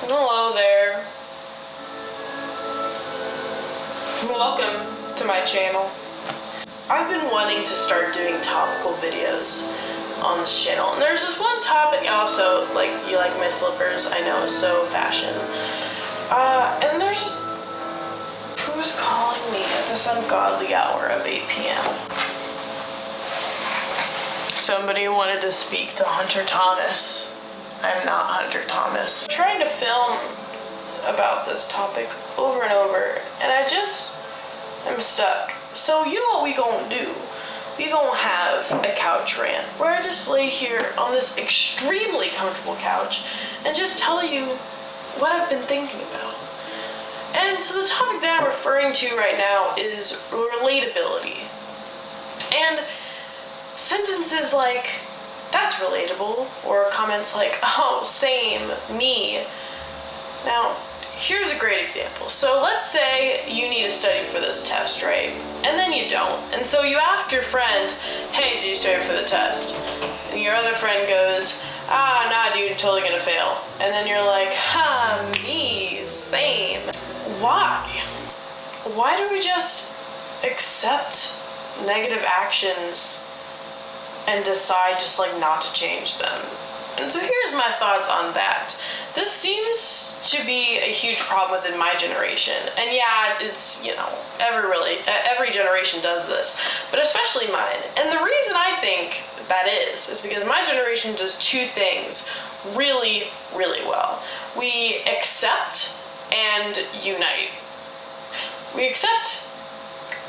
Hello there. Welcome to my channel. I've been wanting to start doing topical videos on this channel, and there's this one topic also, like, you like my slippers, I know, it's so fashion. And there's who's calling me at this ungodly hour of 8 p.m. Somebody wanted to speak to Hunter Thomas. I'm not Hunter Thomas. I'm trying to film about this topic over and over, and I just am stuck. So you know what we gonna do? We gonna have a couch rant where I just lay here on this extremely comfortable couch and just tell you what I've been thinking about. And so the topic that I'm referring to right now is relatability. And sentences like, "That's relatable," or comments like, "Oh, same, me." Now, here's a great example. So let's say you need to study for this test, right? And then you don't. And so you ask your friend, "Hey, did you study for the test?" And your other friend goes, "Nah, dude, I'm totally gonna fail." And then you're like, me, same. Why? Why do we just accept negative actions and decide just like not to change them? And so here's my thoughts on that. This seems to be a huge problem within my generation. And yeah, it's, every generation does this, but especially mine. And the reason I think that is because my generation does two things really, really well. We accept and unite. We accept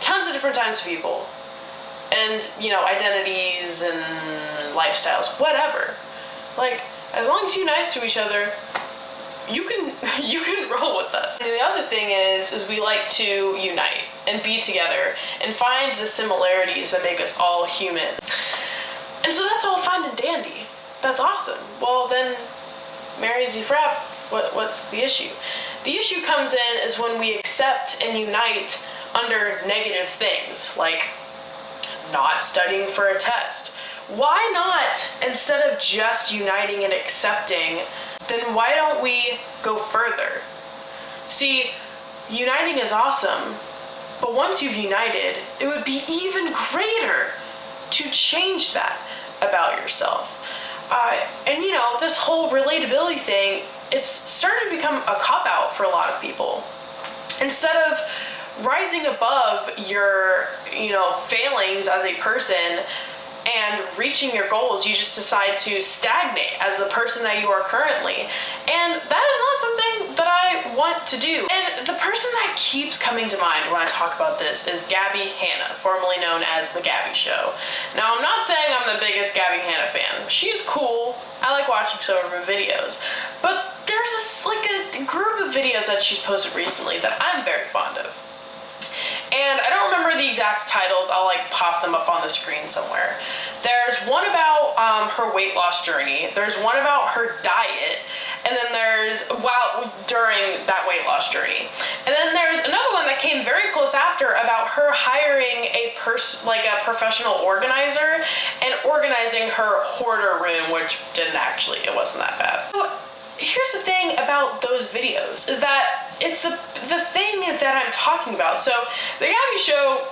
tons of different types of people and, identities and lifestyles, whatever. Like, as long as you're nice to each other, you can roll with us. And the other thing is we like to unite and be together and find the similarities that make us all human. And so that's all fine and dandy. That's awesome. Well, then, marry Z Frap, what's the issue? The issue comes in is when we accept and unite under negative things, like not studying for a test. Why not, instead of just uniting and accepting, then why don't we go further? See, uniting is awesome, but once you've united, it would be even greater to change that about yourself. And this whole relatability thing, it's started to become a cop-out for a lot of people. Instead of rising above your, failings as a person and reaching your goals, you just decide to stagnate as the person that you are currently. And that is not something that I want to do. And the person that keeps coming to mind when I talk about this is Gabby Hanna, formerly known as The Gabby Show. Now, I'm not saying I'm the biggest Gabby Hanna fan. She's cool. I like watching some of her videos. But there's a group of videos that she's posted recently that I'm very fond of. And I don't remember the exact titles. I'll pop them up on the screen somewhere. There's one about her weight loss journey. There's one about her diet. And then there's during that weight loss journey. And then there's another one that came very close after about her hiring a professional organizer and organizing her hoarder room, which it wasn't that bad. So, here's the thing about those videos is that it's the thing that I'm talking about. So the Gabby Show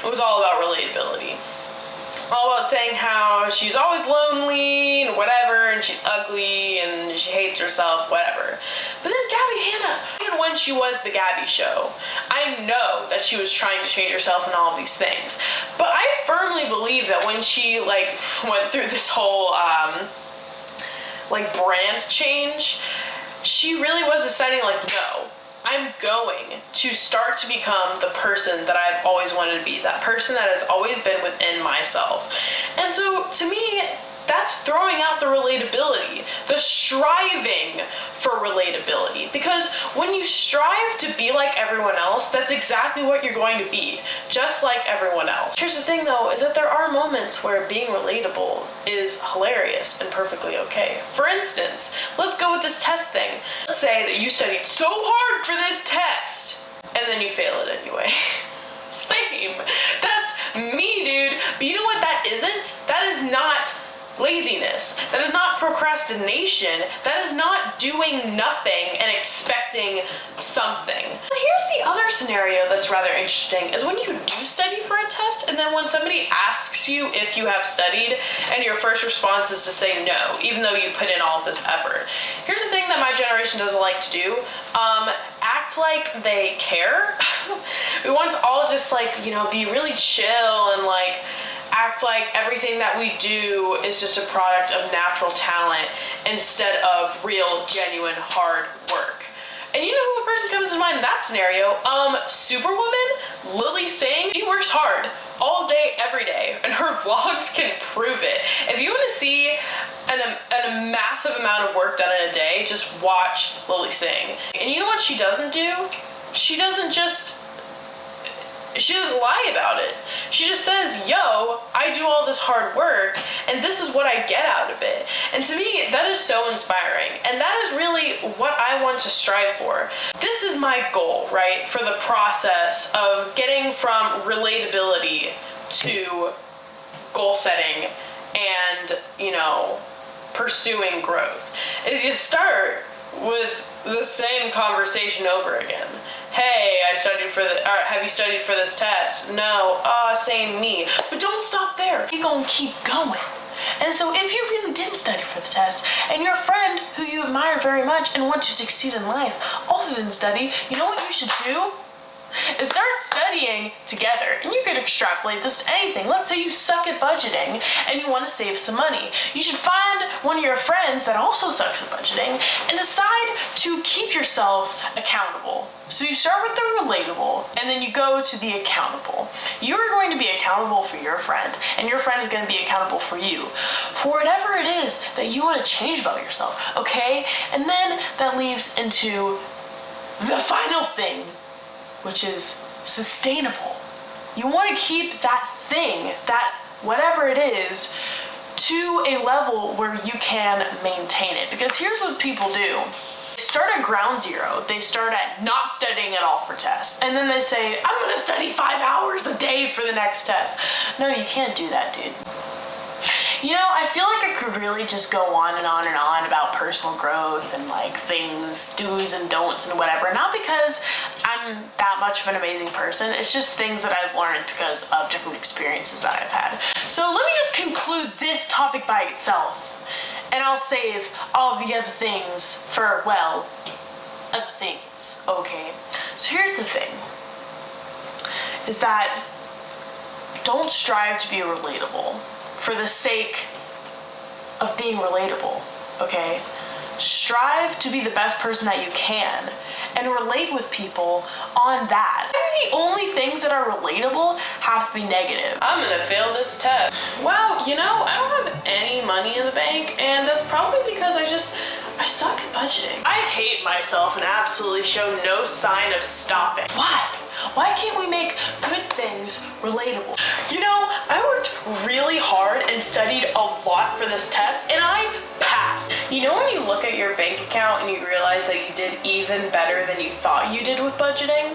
was all about relatability. All about saying how she's always lonely and whatever, and she's ugly and she hates herself, whatever. But then Gabby Hanna, even when she was the Gabby Show, I know that she was trying to change herself and all of these things. But I firmly believe that when she went through this whole brand change, she really was deciding no, I'm going to start to become the person that I've always wanted to be, that person that has always been within myself. And so to me, that's throwing out the relatability, the striving for relatability. Because when you strive to be like everyone else, that's exactly what you're going to be, just like everyone else. Here's the thing though, is that there are moments where being relatable is hilarious and perfectly okay. For instance, let's go with this test thing. Let's say that you studied so hard for this test, and then you fail it anyway. Same. That's me, dude. But you know what that isn't? That is not laziness. That is not procrastination. That is not doing nothing and expecting something. But here's the other scenario that's rather interesting, is when you do study for a test, and then when somebody asks you if you have studied, and your first response is to say no, even though you put in all of this effort. Here's the thing that my generation doesn't like to do. Act like they care. We want to all just like, you know, be really chill and like act like everything that we do is just a product of natural talent instead of real, genuine, hard work. And you know who a person comes to mind in that scenario? Superwoman, Lily Singh. She works hard all day, every day, and her vlogs can prove it. If you want to see a massive amount of work done in a day, just watch Lily Singh. And you know what she doesn't do? She doesn't lie about it. She just says, yo, I do all this hard work and this is what I get out of it. And to me, that is so inspiring. And that is really what I want to strive for. This is my goal, right? For the process of getting from relatability to goal setting and, you know, pursuing growth, is you start with the same conversation over again. Hey, have you studied for this test? No, same me. But don't stop there. You're gonna keep going. And so if you really didn't study for the test, and your friend who you admire very much and want to succeed in life also didn't study, you know what you should do? Is start studying together. And you could extrapolate this to anything. Let's say you suck at budgeting and you want to save some money. You should find one of your friends that also sucks at budgeting and decide to keep yourselves accountable. So you start with the relatable and then you go to the accountable. You are going to be accountable for your friend, and your friend is going to be accountable for you for whatever it is that you want to change about yourself, okay? And then that leaves into the final thing, which is sustainable. You want to keep that thing, that whatever it is, to a level where you can maintain it. Because here's what people do. They start at ground zero. They start at not studying at all for tests. And then they say, I'm gonna study 5 hours a day for the next test. No, you can't do that, dude. You know, I feel like I could really just go on and on and on about personal growth and like things, do's and don'ts and whatever. Not because I'm that much of an amazing person. It's just things that I've learned because of different experiences that I've had. So let me just conclude this topic by itself. And I'll save all of the other things for, well, other things, okay? So here's the thing, is that don't strive to be relatable for the sake of being relatable, okay? Strive to be the best person that you can and relate with people on that. The only things that are relatable have to be negative. I'm gonna fail this test. Wow, you know, I don't have any money in the bank, and that's probably because I suck at budgeting. I hate myself and absolutely show no sign of stopping. Why? Why can't we make good things relatable? You know, I worked really hard and studied a lot for this test, and I passed. You know when you look at your bank account and you realize that you did even better than you thought you did with budgeting?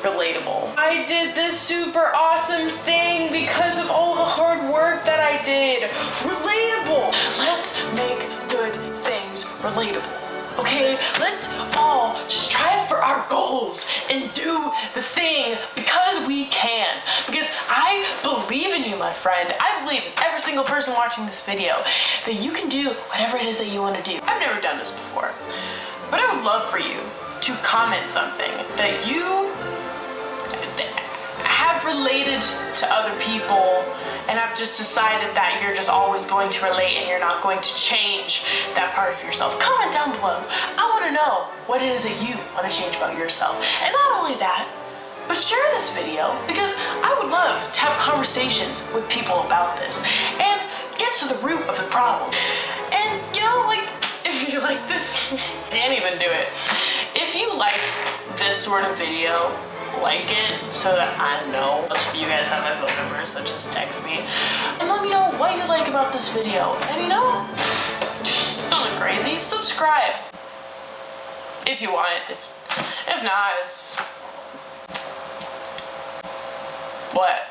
Relatable. I did this super awesome thing because of all the hard work that I did. Relatable. Let's make good things relatable. Okay, let's all strive for our goals and do the thing because we can. Because I believe in you, my friend. I believe in every single person watching this video that you can do whatever it is that you want to do. I've never done this before, but I would love for you to comment something that you have related to other people and have just decided that you're just always going to relate and you're not going to change that part of yourself. Comment down below. I want to know what it is that you want to change about yourself. And not only that, but share this video, because I would love to have conversations with people about this and get to the root of the problem. And you know, like, if you like this, I can't even do it. If you like this sort of video, like it so that I know. Most of you guys have my phone number, so just text me and let me know what you like about this video. And you know, something crazy, subscribe if you want. If not, it's what?